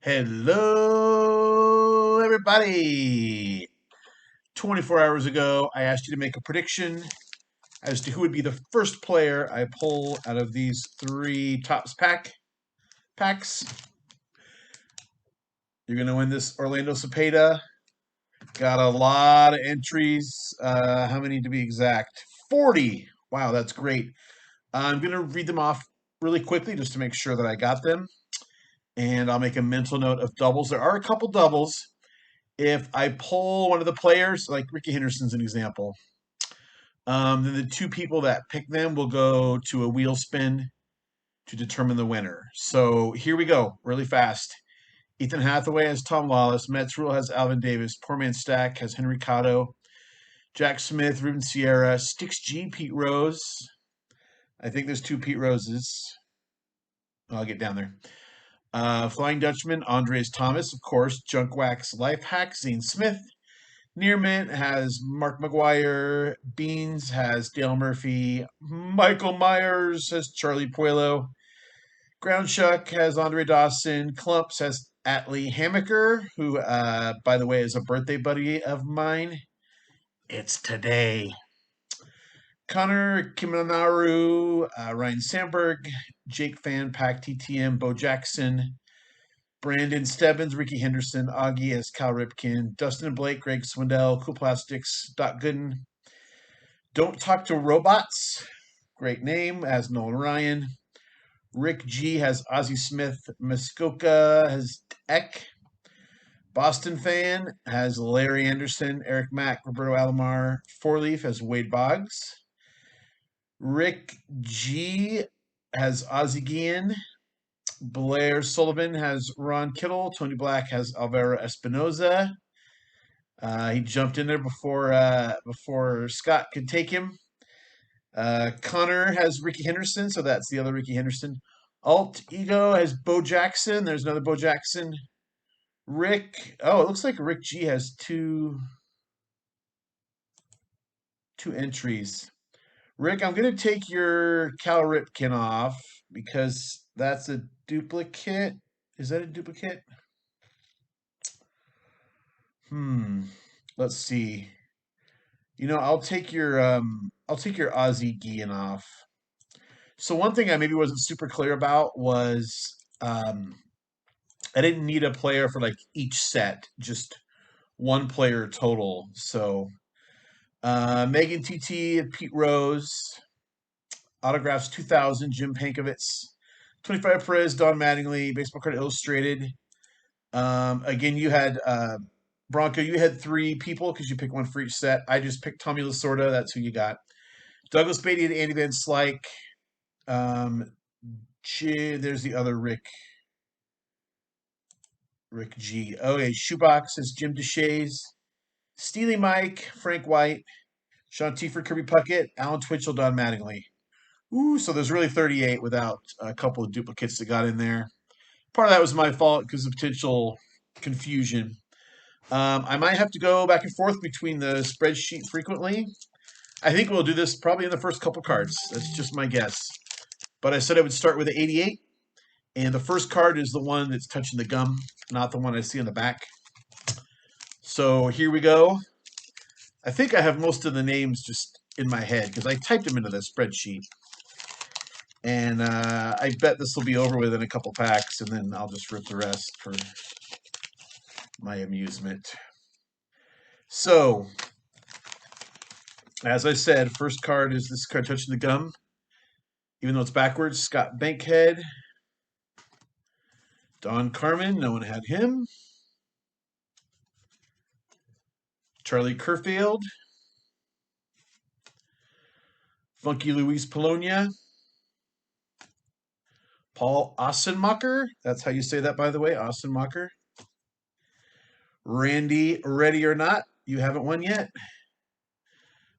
Hello, everybody. 24 hours ago, I asked you to make a prediction as to who would be the first player I pull out of these three tops packs. You're going to win this Orlando Cepeda. Got a lot of entries. How many to be exact? 40. Wow, that's great. I'm going to read them off really quickly just to make sure that I got them. And I'll make a mental note of doubles. There are a couple doubles. If I pull one of the players, like Ricky Henderson's an example, then the two people that pick them will go to a wheel spin to determine the winner. So here we go, really fast. Ethan Hathaway has Tom Lawless. Mets Rule has Alvin Davis. Poor Man Stack has Henry Cotto. Jack Smith, Ruben Sierra. Sticks G, Pete Rose. I think there's two Pete Roses. I'll get down there. Flying Dutchman, Andres Thomas, of course. Junk Wax Life Hack, Zane Smith. Near Mint has Mark McGuire. Beans has Dale Murphy. Michael Myers has Charlie Puelo. Ground Shuck has Andre Dawson. Clumps has Atlee Hammaker, who, by the way, is a birthday buddy of mine. It's today. Connor Kiminaru, Ryan Sandberg, Jake Fan, Pack TTM, Bo Jackson, Brandon Stebbins, Ricky Henderson, Augie as Cal Ripken, Dustin and Blake, Greg Swindell, Cool Plastics, Doc Gooden. Don't Talk to Robots, great name, as Nolan Ryan. Rick G has Ozzie Smith. Muskoka has Eck. Boston Fan has Larry Anderson, Eric Mack, Roberto Alomar. Four Leaf has Wade Boggs. Rick G has Ozzie Guillen. Blair Sullivan has Ron Kittle. Tony Black has Alvaro Espinoza. He jumped in there before Scott could take him. Connor has Ricky Henderson, so that's the other Ricky Henderson. Alt Ego has Bo Jackson. There's another Bo Jackson. Rick. Oh, it looks like Rick G has two entries. Rick, I'm gonna take your Cal Ripken off because that's a duplicate. Is that a duplicate? Let's see. I'll take your Ozzie Guillen off. So one thing I maybe wasn't super clear about was I didn't need a player for like each set, just one player total. So Megan TT, Pete Rose, autographs 2000, Jim Pankovitz, 25 Perez, Don Mattingly, Baseball Card Illustrated. Again, you had Bronco, you had three people because you picked one for each set. I just picked Tommy Lasorda. That's who you got. Douglas Beatty and Andy Van Slyke. There's the other Rick. Rick G. Okay, Shoebox is Jim DeShays. Steely Mike, Frank White, Sean Tiefer, Kirby Puckett, Alan Twitchell, Don Mattingly. Ooh, so there's really 38 without a couple of duplicates that got in there. Part of that was my fault because of potential confusion. I might have to go back and forth between the spreadsheet frequently. I think we'll do this probably in the first couple cards. That's just my guess. But I said I would start with the 88. And the first card is the one that's touching the gum, not the one I see on the back. So here we go. I think I have most of the names just in my head because I typed them into the spreadsheet. And I bet this will be over within a couple packs, and then I'll just rip the rest for my amusement. So, as I said, first card is this card touching the gum. Even though it's backwards, Scott Bankhead. Don Carmen, no one had him. Charlie Kerfield. Funky Luis Polonia. Paul Ossenmacher. That's how you say that, by the way, Ossenmacher. Randy, ready or not, you haven't won yet.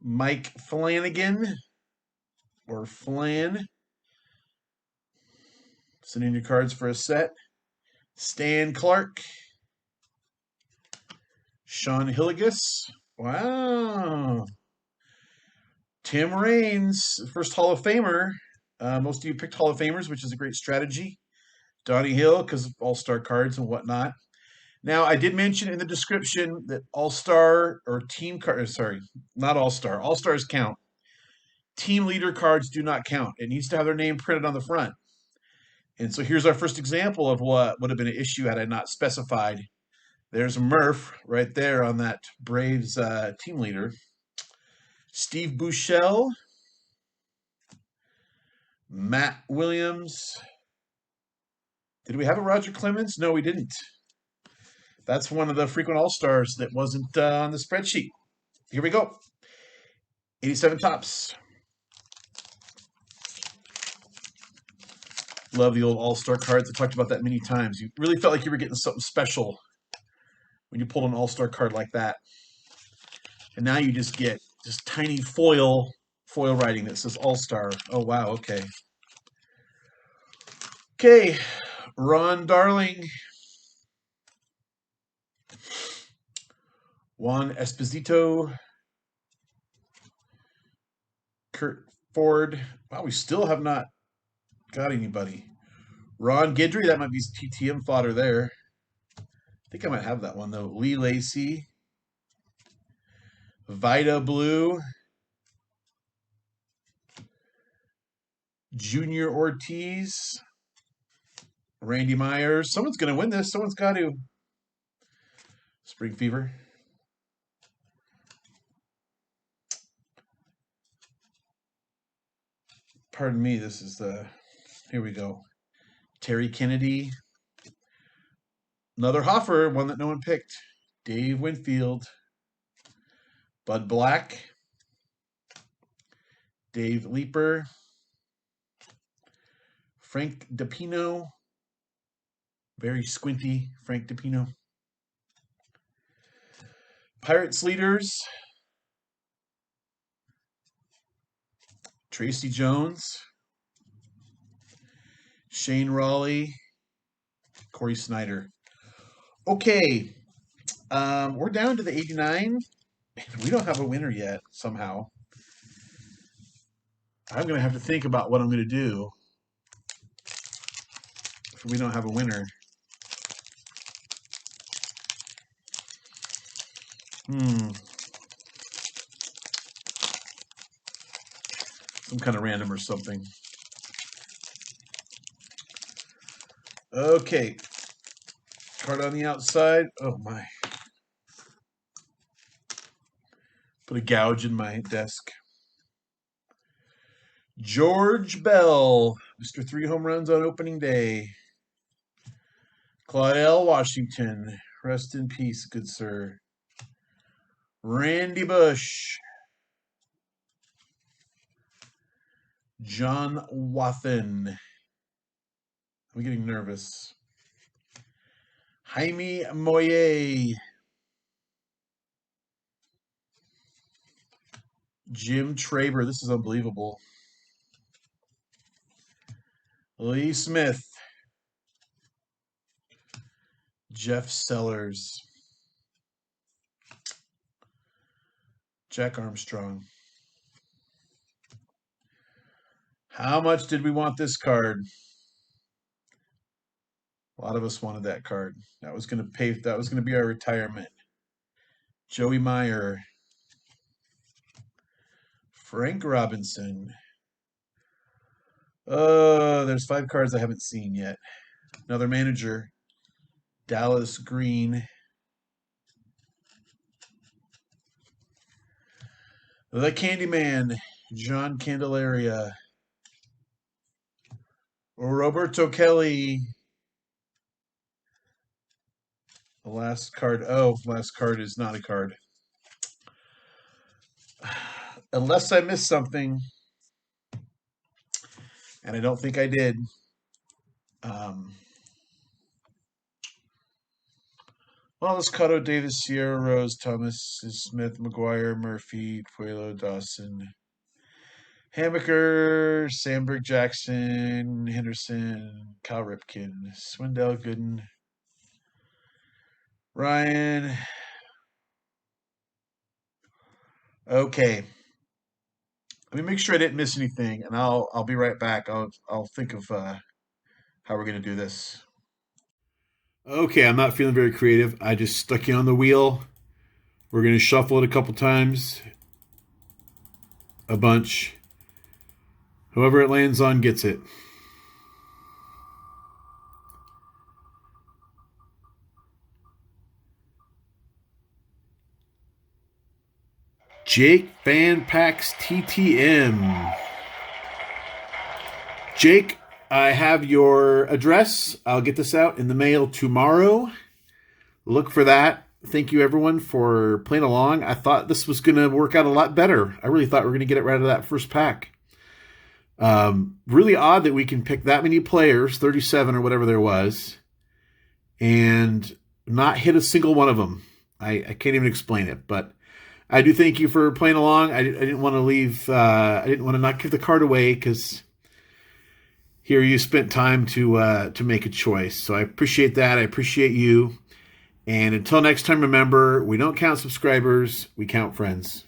Mike Flanagan, or Flan. Send in your cards for a set. Stan Clark. Sean Hilligus. Wow. Tim Raines, first Hall of Famer. Most of you picked Hall of Famers, which is a great strategy. Donnie Hill because of all-star cards and whatnot. Now, I did mention in the description that all-star or team card, sorry, not all-star. All-stars count. Team leader cards do not count. It needs to have their name printed on the front. And so here's our first example of what would have been an issue had I not specified. There's Murph right there on that Braves team leader. Steve Buechele, Matt Williams. Did we have a Roger Clemens? No, we didn't. That's one of the frequent all-stars that wasn't on the spreadsheet. Here we go. 87 tops. Love the old all-star cards. I talked about that many times. You really felt like you were getting something special when you pulled an all-star card like that. And now you just get just tiny foil writing that says all-star. Oh, wow, okay. Okay, Ron Darling. Juan Esposito. Kurt Ford. Wow, we still have not got anybody. Ron Guidry, that might be TTM fodder there. I think I might have that one, though. Lee Lacey. Vida Blue. Junior Ortiz. Randy Myers. Someone's going to win this. Someone's got to. Spring Fever. Pardon me, this is the... Here we go. Terry Kennedy. Another Hoffer, one that no one picked. Dave Winfield. Bud Black. Dave Leeper. Frank DePino. Very squinty Frank DePino. Pirates leaders. Tracy Jones. Shane Raleigh. Corey Snyder. Okay. We're down to the 89. We don't have a winner yet, somehow. I'm going to have to think about what I'm going to do if we don't have a winner. Some kind of random or something. Okay. Card on the outside. Oh, my. Put a gouge in my desk. George Bell, Mr. 3 home runs on opening day. Claudel Washington, rest in peace, good sir. Randy Bush. John Wathen. I'm getting nervous. Jaime Moye. Jim Traber. This is unbelievable. Lee Smith. Jeff Sellers. Jack Armstrong. How much did we want this card? A lot of us wanted that card. That was going to pay. That was going to be our retirement. Joey Meyer. Frank Robinson. There's 5 cards I haven't seen yet. Another manager. Dallas Green. The Candyman. John Candelaria. Roberto Kelly. The last card. Oh, last card is not a card. Unless I missed something, and I don't think I did. Wallace, Cotto, Davis, Sierra, Rose, Thomas, Smith, McGuire, Murphy, Puelo, Dawson, Hammaker, Sandberg, Jackson, Henderson, Kyle Ripken, Swindell, Gooden, Ryan. Okay. Let me make sure I didn't miss anything, and I'll be right back. I'll think of how we're going to do this. Okay, I'm not feeling very creative. I just stuck you on the wheel. We're going to shuffle it a couple times, a bunch. Whoever it lands on gets it. Jake Van Pax TTM. Jake, I have your address. I'll get this out in the mail tomorrow. Look for that. Thank you, everyone, for playing along. I thought this was going to work out a lot better. I really thought we were going to get it right out of that first pack. Really odd that we can pick that many players, 37 or whatever there was, and not hit a single one of them. I can't even explain it, but I do thank you for playing along. I didn't want to leave. I didn't want to not give the card away because here you spent time to make a choice. So I appreciate that. I appreciate you. And until next time, remember, we don't count subscribers, we count friends.